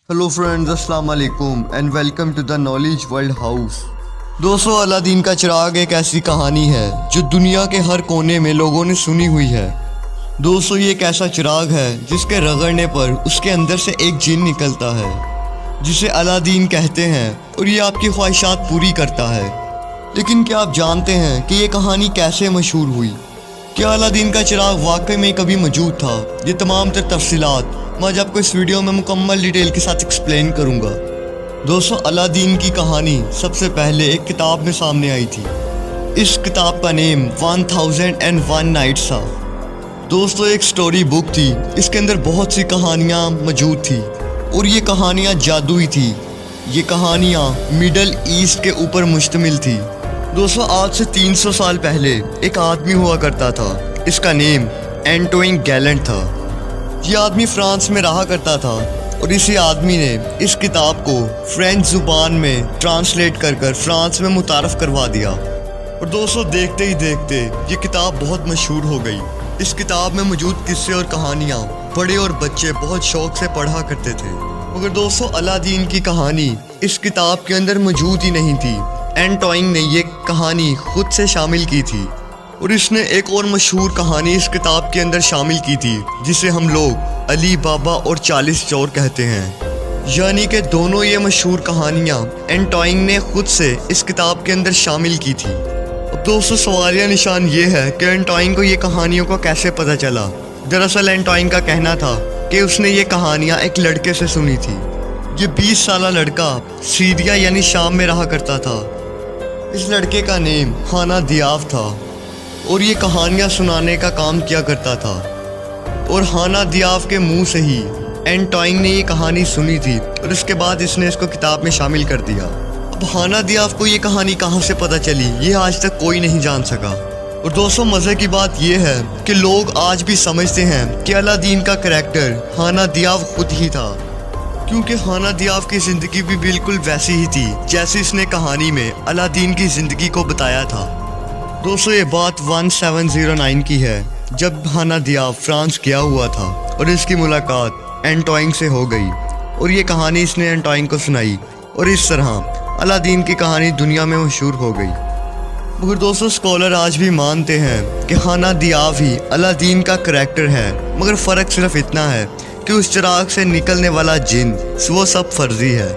Hello friends, अस्सलाम वालेकुम and welcome to the knowledge world house. दोस्तों, अलादीन का चिराग एक ऐसी कहानी है जो दुनिया के हर कोने में लोगों ने सुनी हुई है। दोस्तों, ये एक ऐसा चिराग है जिसके रगड़ने पर उसके अंदर से एक जिन निकलता है जिसे अलादीन कहते हैं और ये आपकी ख्वाहिशात पूरी करता है। लेकिन क्या आप जानते हैं कि ये कहानी कैसे मशहूर हुई? क्या अलादीन का चिराग वाकई में कभी मौजूद था? ये तमाम तर तफसीलात मैं आज आपको इस वीडियो में मुकम्मल डिटेल के साथ एक्सप्लेन करूंगा। दोस्तों, अलादीन की कहानी सबसे पहले एक किताब में सामने आई थी। इस किताब का नेम 1001 नाइट्स था। दोस्तों, एक स्टोरी बुक थी। इसके अंदर बहुत सी कहानियाँ मौजूद थी और ये कहानियाँ जादुई थी। ये कहानियाँ मिडल ईस्ट के ऊपर मुश्तमिल थी। दोस्तों, आज से 300 साल पहले एक आदमी हुआ करता था। इसका नेम एंटोइन गैलेंट था। ये आदमी फ्रांस में रहा करता था और इसी आदमी ने इस किताब को फ्रेंच ज़ुबान में ट्रांसलेट कर फ्रांस में मुतारफ़ करवा दिया। और दोस्तों, देखते ही देखते ये किताब बहुत मशहूर हो गई। इस किताब में मौजूद किस्से और कहानियाँ बड़े और बच्चे बहुत शौक से पढ़ा करते थे। मगर दोस्तों, अलादीन की कहानी इस किताब के अंदर मौजूद ही नहीं थी। एंटोइन ने ये कहानी खुद से शामिल की थी और इसने एक और मशहूर कहानी इस किताब के अंदर शामिल की थी जिसे हम लोग अली बाबा और 40 चोर कहते हैं। यानी कि दोनों ये मशहूर कहानियाँ एंटोइन ने खुद से इस किताब के अंदर शामिल की थी। अब दोस्तों, सवालिया निशान ये है कि एंटोइन को ये कहानियों का कैसे पता चला। दरअसल एंटोइन का कहना था कि उसने ये कहानियाँ एक लड़के से सुनी थी। ये 20 साल लड़का सीरिया यानी शाम में रहा करता था। इस लड़के का नेम हाना दियाफ था और ये कहानियाँ सुनाने का काम किया करता था। और हाना दियाफ के मुंह से ही एंटोइन ने ये कहानी सुनी थी और इसके बाद इसने इसको किताब में शामिल कर दिया। अब हाना दियाफ को ये कहानी कहाँ से पता चली, ये आज तक कोई नहीं जान सका। और दोस्तों, मज़े की बात ये है कि लोग आज भी समझते हैं कि अलादीन का कैरेक्टर हाना दियाफ खुद ही था, क्योंकि हाना दियाफ की ज़िंदगी भी बिल्कुल वैसी ही थी जैसे इसने कहानी में अलादीन की ज़िंदगी को बताया था। दोस्तों, ये बात 1709 की है जब हाना दियाफ फ्रांस गया हुआ था और इसकी मुलाकात एंटोइन से हो गई और ये कहानी इसने एंटोइन को सुनाई और इस तरह अलादीन की कहानी दुनिया में मशहूर हो गई। मगर दोस्तों, स्कॉलर आज भी मानते हैं कि हाना दियाफ ही अलादीन का करैक्टर है। मगर फ़र्क सिर्फ इतना है कि उस चिराग से निकलने वाला जिन वो सब फर्जी है।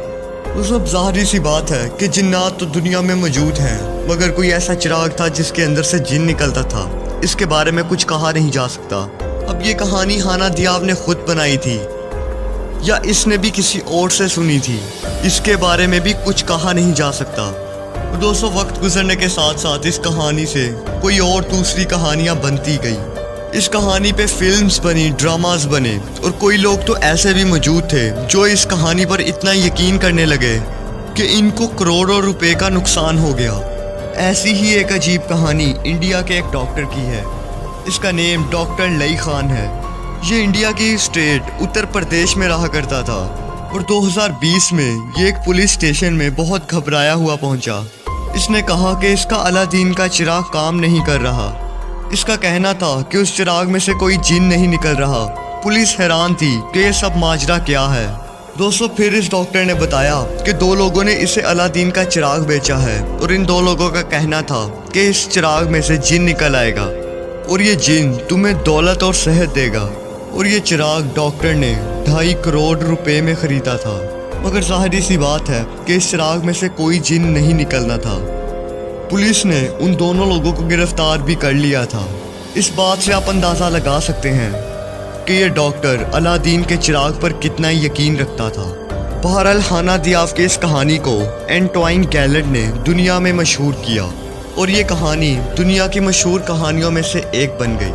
वो सब ज़ाहिरी सी बात है कि जिन्नात तो दुनिया में मौजूद हैं, मगर कोई ऐसा चिराग था जिसके अंदर से जिन निकलता था, इसके बारे में कुछ कहा नहीं जा सकता। अब ये कहानी हाना दियाफ ने खुद बनाई थी या इसने भी किसी और से सुनी थी, इसके बारे में भी कुछ कहा नहीं जा सकता। तो दोस्तों, वक्त गुजरने के साथ साथ इस कहानी से कोई और दूसरी कहानियाँ बनती गई। इस कहानी पे फिल्म्स बनी, ड्रामास बने और कोई लोग तो ऐसे भी मौजूद थे जो इस कहानी पर इतना यकीन करने लगे कि इनको करोड़ों रुपए का नुकसान हो गया। ऐसी ही एक अजीब कहानी इंडिया के एक डॉक्टर की है। इसका नेम डॉक्टर लई खान है। ये इंडिया की स्टेट उत्तर प्रदेश में रहा करता था और 2020 में ये एक पुलिस स्टेशन में बहुत घबराया हुआ पहुंचा। इसने कहा कि इसका अलादीन का चिराग काम नहीं कर रहा। इसका कहना था कि उस चिराग में से कोई जिन नहीं निकल रहा। पुलिस हैरान थी कि ये सब माजरा क्या है। दोस्तों, फिर इस डॉक्टर ने बताया कि 2 लोगों ने इसे अलादीन का चिराग बेचा है और इन 2 लोगों का कहना था कि इस चिराग में से जिन निकल आएगा और ये जिन तुम्हें दौलत और सेहत देगा। और ये चिराग डॉक्टर ने 2.5 करोड़ रुपए में ख़रीदा था। मगर ज़ाहिरी सी बात है कि इस चिराग में से कोई जिन नहीं निकलना था। पुलिस ने उन दोनों लोगों को गिरफ्तार भी कर लिया था। इस बात से आप अंदाज़ा लगा सकते हैं कि ये डॉक्टर अलादीन के चिराग पर कितना यकीन रखता था। बहरहाल, हाना दियाफ की इस कहानी को एंटोइन गैलेंट ने दुनिया में मशहूर किया और ये कहानी दुनिया की मशहूर कहानियों में से एक बन गई।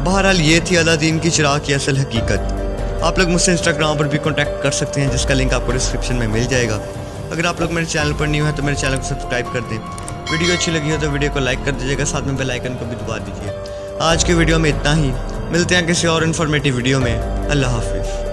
बहरहाल, ये थी अलादीन की चिराग की असल हकीकत। आप लोग मुझसे इंस्टाग्राम पर भी कॉन्टैक्ट कर सकते हैं जिसका लिंक आपको डिस्क्रिप्शन में मिल जाएगा। अगर आप लोग मेरे चैनल पर न्यू हैं तो मेरे चैनल को सब्सक्राइब कर दें। वीडियो अच्छी लगी हो तो वीडियो को लाइक कर दीजिएगा, साथ में बेल आइकन को भी दबा दीजिए। आज के वीडियो में इतना ही। मिलते हैं किसी और इन्फॉर्मेटिव वीडियो में। अल्लाह हाफिज़।